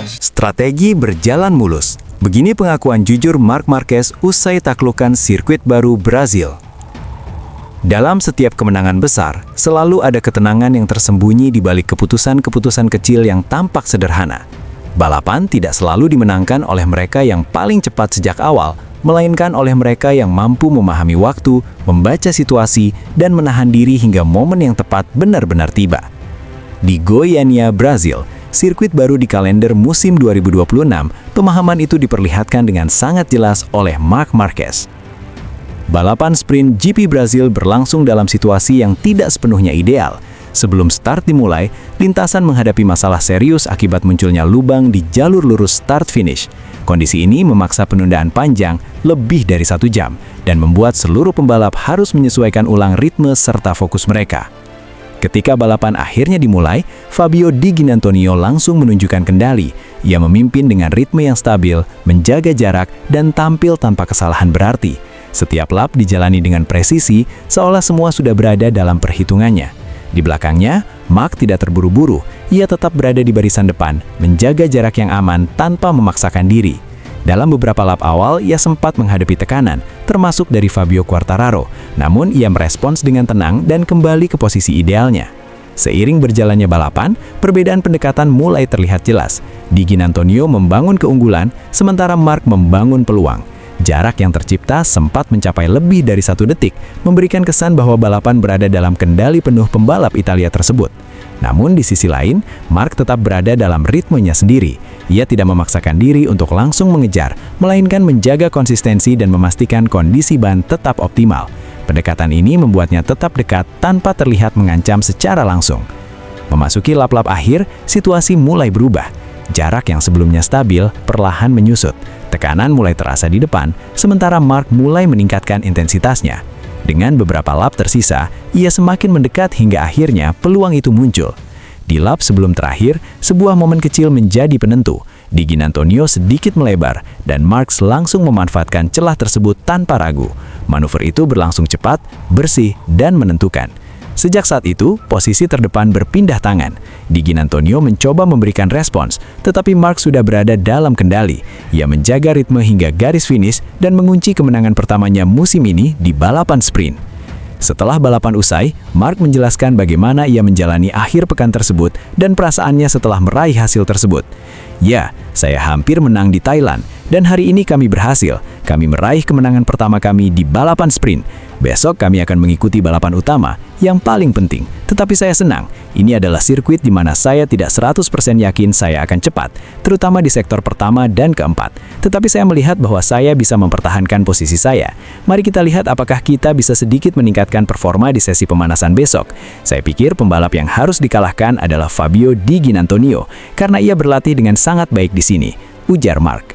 Strategi berjalan mulus. Begini pengakuan jujur Marc Marquez usai taklukan sirkuit baru Brazil. Dalam setiap kemenangan besar, selalu ada ketenangan yang tersembunyi di balik keputusan-keputusan kecil yang tampak sederhana. Balapan tidak selalu dimenangkan oleh mereka yang paling cepat sejak awal, melainkan oleh mereka yang mampu memahami waktu, membaca situasi, dan menahan diri hingga momen yang tepat benar-benar tiba. Di Goiânia, Brazil, sirkuit baru di kalender musim 2026, pemahaman itu diperlihatkan dengan sangat jelas oleh Marc Marquez. Balapan sprint GP Brazil berlangsung dalam situasi yang tidak sepenuhnya ideal. Sebelum start dimulai, lintasan menghadapi masalah serius akibat munculnya lubang di jalur lurus start-finish. Kondisi ini memaksa penundaan panjang lebih dari 1 jam dan membuat seluruh pembalap harus menyesuaikan ulang ritme serta fokus mereka. Ketika balapan akhirnya dimulai, Fabio Di Giannantonio langsung menunjukkan kendali. Ia memimpin dengan ritme yang stabil, menjaga jarak, dan tampil tanpa kesalahan berarti. Setiap lap dijalani dengan presisi, seolah semua sudah berada dalam perhitungannya. Di belakangnya, Marc tidak terburu-buru. Ia tetap berada di barisan depan, menjaga jarak yang aman tanpa memaksakan diri. Dalam beberapa lap awal, ia sempat menghadapi tekanan, termasuk dari Fabio Quartararo. Namun, ia merespons dengan tenang dan kembali ke posisi idealnya. Seiring berjalannya balapan, perbedaan pendekatan mulai terlihat jelas. Di Giannantonio membangun keunggulan, sementara Marc membangun peluang. Jarak yang tercipta sempat mencapai lebih dari 1 detik, memberikan kesan bahwa balapan berada dalam kendali penuh pembalap Italia tersebut. Namun di sisi lain, Marc tetap berada dalam ritmenya sendiri. Ia tidak memaksakan diri untuk langsung mengejar, melainkan menjaga konsistensi dan memastikan kondisi ban tetap optimal. Pendekatan ini membuatnya tetap dekat tanpa terlihat mengancam secara langsung. Memasuki lap-lap akhir, situasi mulai berubah. Jarak yang sebelumnya stabil perlahan menyusut. Tekanan mulai terasa di depan, sementara Marc mulai meningkatkan intensitasnya. Dengan beberapa lap tersisa, ia semakin mendekat hingga akhirnya peluang itu muncul. Di lap sebelum terakhir, sebuah momen kecil menjadi penentu. Di Giannantonio sedikit melebar, dan Marc langsung memanfaatkan celah tersebut tanpa ragu. Manuver itu berlangsung cepat, bersih, dan menentukan. Sejak saat itu, posisi terdepan berpindah tangan. Di Giannantonio mencoba memberikan respons, tetapi Marc sudah berada dalam kendali. Ia menjaga ritme hingga garis finish dan mengunci kemenangan pertamanya musim ini di balapan sprint. Setelah balapan usai, Marc menjelaskan bagaimana ia menjalani akhir pekan tersebut dan perasaannya setelah meraih hasil tersebut. "Ya, saya hampir menang di Thailand, dan hari ini kami berhasil. Kami meraih kemenangan pertama kami di balapan sprint. Besok kami akan mengikuti balapan utama, yang paling penting. Tetapi saya senang, ini adalah sirkuit di mana saya tidak 100% yakin saya akan cepat, terutama di sektor pertama dan keempat. Tetapi saya melihat bahwa saya bisa mempertahankan posisi saya. Mari kita lihat apakah kita bisa sedikit meningkatkan performa di sesi pemanasan besok. Saya pikir pembalap yang harus dikalahkan adalah Fabio Di Giannantonio, karena ia berlatih dengan sangat baik di sini," ujar Marc.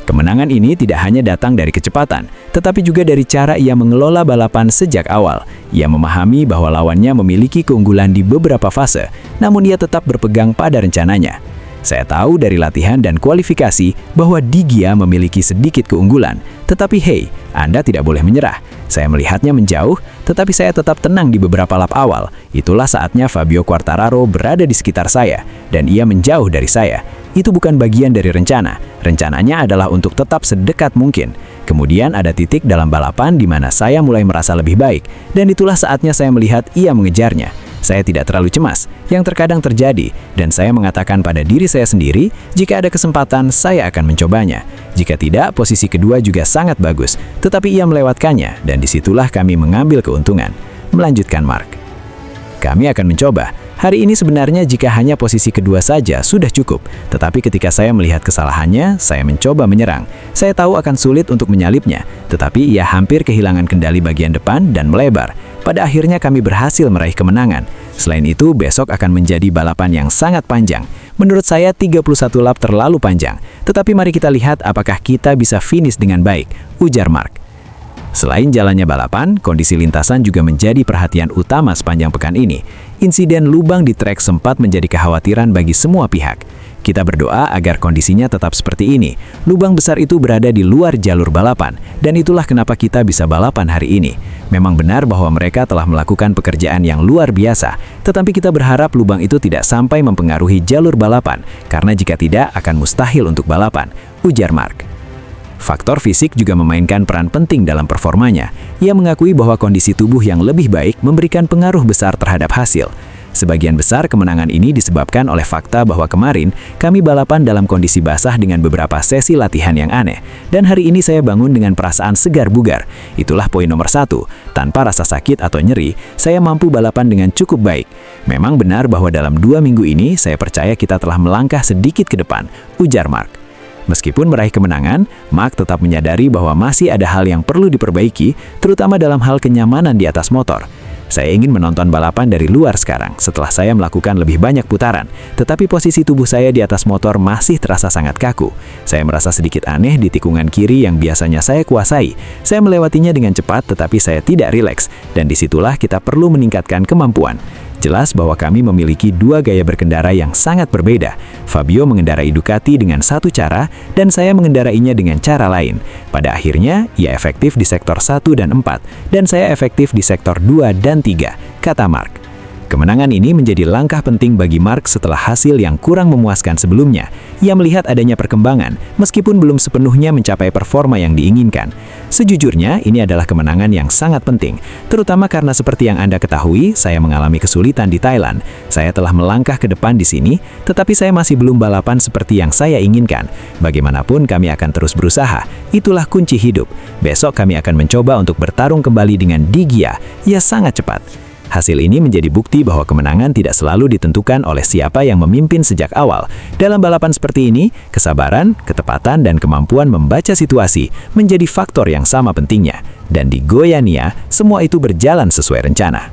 Kemenangan ini tidak hanya datang dari kecepatan, tetapi juga dari cara ia mengelola balapan sejak awal. Ia memahami bahwa lawannya memiliki keunggulan di beberapa fase, namun ia tetap berpegang pada rencananya. "Saya tahu dari latihan dan kualifikasi bahwa Di Gia memiliki sedikit keunggulan, tetapi hey, Anda tidak boleh menyerah. Saya melihatnya menjauh, tetapi saya tetap tenang di beberapa lap awal. Itulah saatnya Fabio Quartararo berada di sekitar saya, dan ia menjauh dari saya. Itu bukan bagian dari rencana. Rencananya adalah untuk tetap sedekat mungkin. Kemudian ada titik dalam balapan di mana saya mulai merasa lebih baik, dan itulah saatnya saya melihat ia mengejarnya. Saya tidak terlalu cemas, yang terkadang terjadi, dan saya mengatakan pada diri saya sendiri, jika ada kesempatan, saya akan mencobanya. Jika tidak, posisi kedua juga sangat bagus, tetapi ia melewatkannya, dan disitulah kami mengambil keuntungan," melanjutkan Marc. "Kami akan mencoba. Hari ini sebenarnya jika hanya posisi kedua saja sudah cukup, tetapi ketika saya melihat kesalahannya, saya mencoba menyerang. Saya tahu akan sulit untuk menyalipnya, tetapi ia hampir kehilangan kendali bagian depan dan melebar. Pada akhirnya kami berhasil meraih kemenangan. Selain itu, besok akan menjadi balapan yang sangat panjang. Menurut saya 31 lap terlalu panjang, tetapi mari kita lihat apakah kita bisa finish dengan baik," ujar Marc. Selain jalannya balapan, kondisi lintasan juga menjadi perhatian utama sepanjang pekan ini. Insiden lubang di trek sempat menjadi kekhawatiran bagi semua pihak. Kita berdoa agar kondisinya tetap seperti ini. Lubang besar itu berada di luar jalur balapan, dan itulah kenapa kita bisa balapan hari ini. Memang benar bahwa mereka telah melakukan pekerjaan yang luar biasa, tetapi kita berharap lubang itu tidak sampai mempengaruhi jalur balapan, karena jika tidak akan mustahil untuk balapan, ujar Mark. Faktor fisik juga memainkan peran penting dalam performanya. Ia mengakui bahwa kondisi tubuh yang lebih baik memberikan pengaruh besar terhadap hasil. Sebagian besar kemenangan ini disebabkan oleh fakta bahwa kemarin kami balapan dalam kondisi basah dengan beberapa sesi latihan yang aneh. Dan hari ini saya bangun dengan perasaan segar bugar. Itulah poin nomor 1. Tanpa rasa sakit atau nyeri, saya mampu balapan dengan cukup baik. Memang benar bahwa dalam 2 minggu ini saya percaya kita telah melangkah sedikit ke depan, ujar Mark. Meskipun meraih kemenangan, Mark tetap menyadari bahwa masih ada hal yang perlu diperbaiki, terutama dalam hal kenyamanan di atas motor. Saya ingin menonton balapan dari luar sekarang, setelah saya melakukan lebih banyak putaran, tetapi posisi tubuh saya di atas motor masih terasa sangat kaku. Saya merasa sedikit aneh di tikungan kiri yang biasanya saya kuasai. Saya melewatinya dengan cepat, tetapi saya tidak rileks, dan disitulah kita perlu meningkatkan kemampuan. Jelas bahwa kami memiliki 2 gaya berkendara yang sangat berbeda. Fabio mengendarai Ducati dengan satu cara, dan saya mengendarainya dengan cara lain. Pada akhirnya, ia efektif di sektor 1 dan 4, dan saya efektif di sektor 2 dan 3, kata Mark. Kemenangan ini menjadi langkah penting bagi Mark setelah hasil yang kurang memuaskan sebelumnya. Ia melihat adanya perkembangan, meskipun belum sepenuhnya mencapai performa yang diinginkan. Sejujurnya, ini adalah kemenangan yang sangat penting, terutama karena seperti yang Anda ketahui, saya mengalami kesulitan di Thailand. Saya telah melangkah ke depan di sini, tetapi saya masih belum balapan seperti yang saya inginkan. Bagaimanapun, kami akan terus berusaha. Itulah kunci hidup. Besok kami akan mencoba untuk bertarung kembali dengan Di Gia. Ia sangat cepat. Hasil ini menjadi bukti bahwa kemenangan tidak selalu ditentukan oleh siapa yang memimpin sejak awal. Dalam balapan seperti ini, kesabaran, ketepatan, dan kemampuan membaca situasi menjadi faktor yang sama pentingnya. Dan di Goiânia, semua itu berjalan sesuai rencana.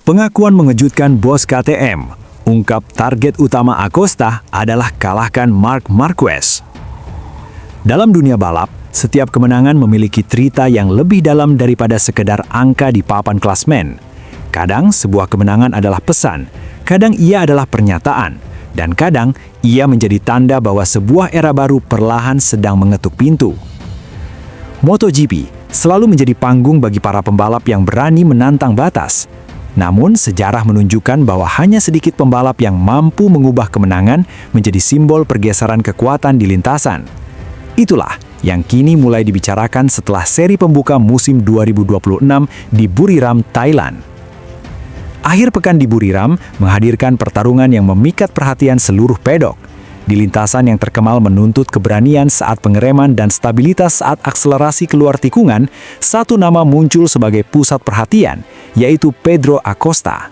Pengakuan mengejutkan bos KTM. Ungkap target utama Acosta adalah kalahkan Marc Marquez. Dalam dunia balap, setiap kemenangan memiliki cerita yang lebih dalam daripada sekedar angka di papan klasmen. Kadang sebuah kemenangan adalah pesan, kadang ia adalah pernyataan, dan kadang ia menjadi tanda bahwa sebuah era baru perlahan sedang mengetuk pintu. MotoGP selalu menjadi panggung bagi para pembalap yang berani menantang batas. Namun, sejarah menunjukkan bahwa hanya sedikit pembalap yang mampu mengubah kemenangan menjadi simbol pergeseran kekuatan di lintasan. Itulah yang kini mulai dibicarakan setelah seri pembuka musim 2026 di Buriram, Thailand. Akhir pekan di Buriram menghadirkan pertarungan yang memikat perhatian seluruh pedok. Di lintasan yang terkenal menuntut keberanian saat pengereman dan stabilitas saat akselerasi keluar tikungan, satu nama muncul sebagai pusat perhatian, yaitu Pedro Acosta.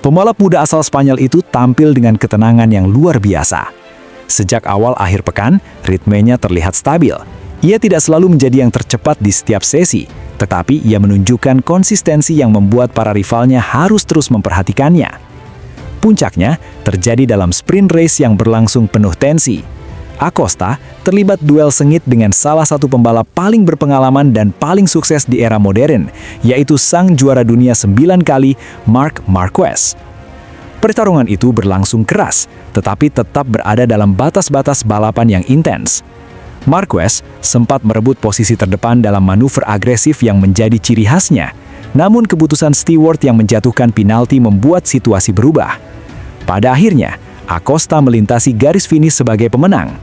Pembalap muda asal Spanyol itu tampil dengan ketenangan yang luar biasa. Sejak awal akhir pekan, ritmenya terlihat stabil. Ia tidak selalu menjadi yang tercepat di setiap sesi, tetapi ia menunjukkan konsistensi yang membuat para rivalnya harus terus memperhatikannya. Puncaknya terjadi dalam sprint race yang berlangsung penuh tensi. Acosta terlibat duel sengit dengan salah satu pembalap paling berpengalaman dan paling sukses di era modern, yaitu sang juara dunia 9 kali, Marc Marquez. Pertarungan itu berlangsung keras, tetapi tetap berada dalam batas-batas balapan yang intens. Marquez sempat merebut posisi terdepan dalam manuver agresif yang menjadi ciri khasnya. Namun keputusan steward yang menjatuhkan penalti membuat situasi berubah. Pada akhirnya, Acosta melintasi garis finish sebagai pemenang.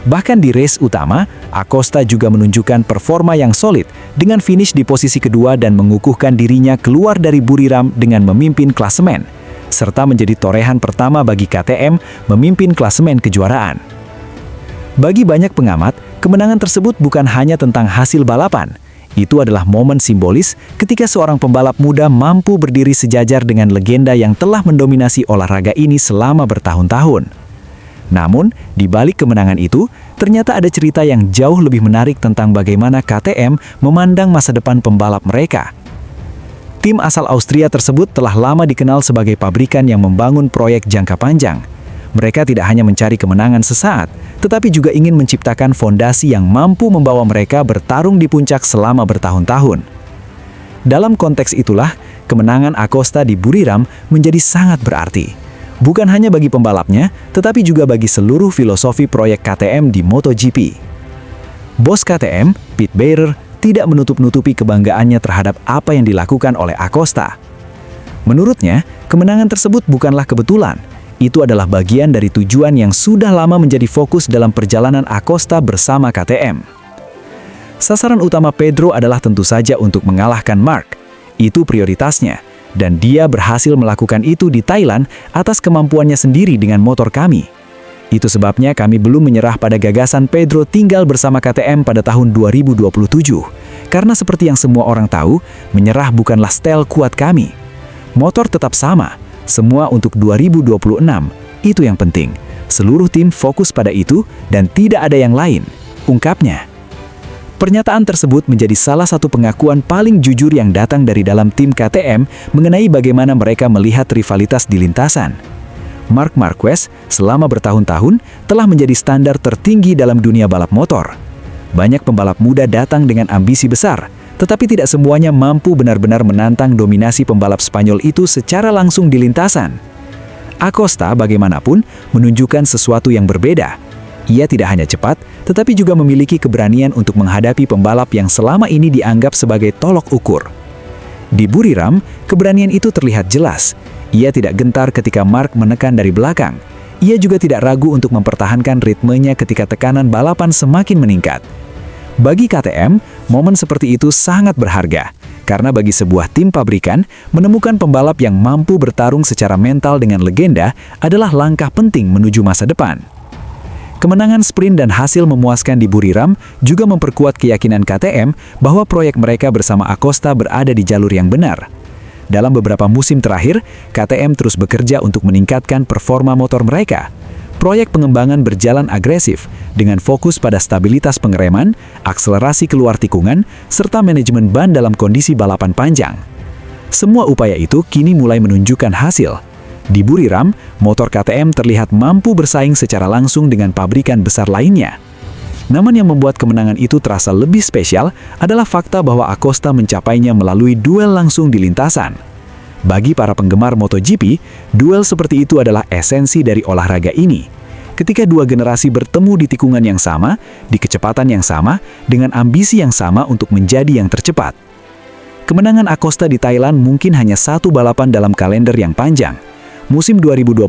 Bahkan di race utama, Acosta juga menunjukkan performa yang solid dengan finish di posisi kedua dan mengukuhkan dirinya keluar dari Buriram dengan memimpin klasemen, serta menjadi torehan pertama bagi KTM memimpin klasemen kejuaraan. Bagi banyak pengamat, kemenangan tersebut bukan hanya tentang hasil balapan. Itu adalah momen simbolis ketika seorang pembalap muda mampu berdiri sejajar dengan legenda yang telah mendominasi olahraga ini selama bertahun-tahun. Namun, di balik kemenangan itu, ternyata ada cerita yang jauh lebih menarik tentang bagaimana KTM memandang masa depan pembalap mereka. Tim asal Austria tersebut telah lama dikenal sebagai pabrikan yang membangun proyek jangka panjang. Mereka tidak hanya mencari kemenangan sesaat, tetapi juga ingin menciptakan fondasi yang mampu membawa mereka bertarung di puncak selama bertahun-tahun. Dalam konteks itulah, kemenangan Acosta di Buriram menjadi sangat berarti. Bukan hanya bagi pembalapnya, tetapi juga bagi seluruh filosofi proyek KTM di MotoGP. Bos KTM, Pete Beirer, tidak menutup-nutupi kebanggaannya terhadap apa yang dilakukan oleh Acosta. Menurutnya, kemenangan tersebut bukanlah kebetulan. Itu adalah bagian dari tujuan yang sudah lama menjadi fokus dalam perjalanan Acosta bersama KTM. Sasaran utama Pedro adalah tentu saja untuk mengalahkan Marc. Itu prioritasnya, dan dia berhasil melakukan itu di Thailand atas kemampuannya sendiri dengan motor kami. Itu sebabnya kami belum menyerah pada gagasan Pedro tinggal bersama KTM pada tahun 2027. Karena seperti yang semua orang tahu, menyerah bukanlah style kuat kami. Motor tetap sama, semua untuk 2026. Itu yang penting. Seluruh tim fokus pada itu dan tidak ada yang lain, ungkapnya. Pernyataan tersebut menjadi salah satu pengakuan paling jujur yang datang dari dalam tim KTM mengenai bagaimana mereka melihat rivalitas di lintasan. Marc Marquez selama bertahun-tahun telah menjadi standar tertinggi dalam dunia balap motor. Banyak pembalap muda datang dengan ambisi besar, tetapi tidak semuanya mampu benar-benar menantang dominasi pembalap Spanyol itu secara langsung di lintasan. Acosta bagaimanapun menunjukkan sesuatu yang berbeda. Ia tidak hanya cepat, tetapi juga memiliki keberanian untuk menghadapi pembalap yang selama ini dianggap sebagai tolok ukur. Di Buriram, keberanian itu terlihat jelas. Ia tidak gentar ketika Marc menekan dari belakang. Ia juga tidak ragu untuk mempertahankan ritmenya ketika tekanan balapan semakin meningkat. Bagi KTM, momen seperti itu sangat berharga, karena bagi sebuah tim pabrikan, menemukan pembalap yang mampu bertarung secara mental dengan legenda adalah langkah penting menuju masa depan. Kemenangan sprint dan hasil memuaskan di Buriram juga memperkuat keyakinan KTM bahwa proyek mereka bersama Acosta berada di jalur yang benar. Dalam beberapa musim terakhir, KTM terus bekerja untuk meningkatkan performa motor mereka. Proyek pengembangan berjalan agresif dengan fokus pada stabilitas pengereman, akselerasi keluar tikungan, serta manajemen ban dalam kondisi balapan panjang. Semua upaya itu kini mulai menunjukkan hasil. Di Buriram, motor KTM terlihat mampu bersaing secara langsung dengan pabrikan besar lainnya. Namun yang membuat kemenangan itu terasa lebih spesial adalah fakta bahwa Acosta mencapainya melalui duel langsung di lintasan. Bagi para penggemar MotoGP, duel seperti itu adalah esensi dari olahraga ini. Ketika dua generasi bertemu di tikungan yang sama, di kecepatan yang sama, dengan ambisi yang sama untuk menjadi yang tercepat. Kemenangan Acosta di Thailand mungkin hanya satu balapan dalam kalender yang panjang. Musim 2026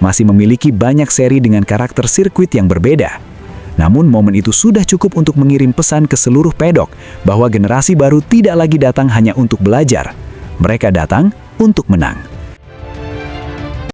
masih memiliki banyak seri dengan karakter sirkuit yang berbeda. Namun momen itu sudah cukup untuk mengirim pesan ke seluruh pedok bahwa generasi baru tidak lagi datang hanya untuk belajar. Mereka datang untuk menang.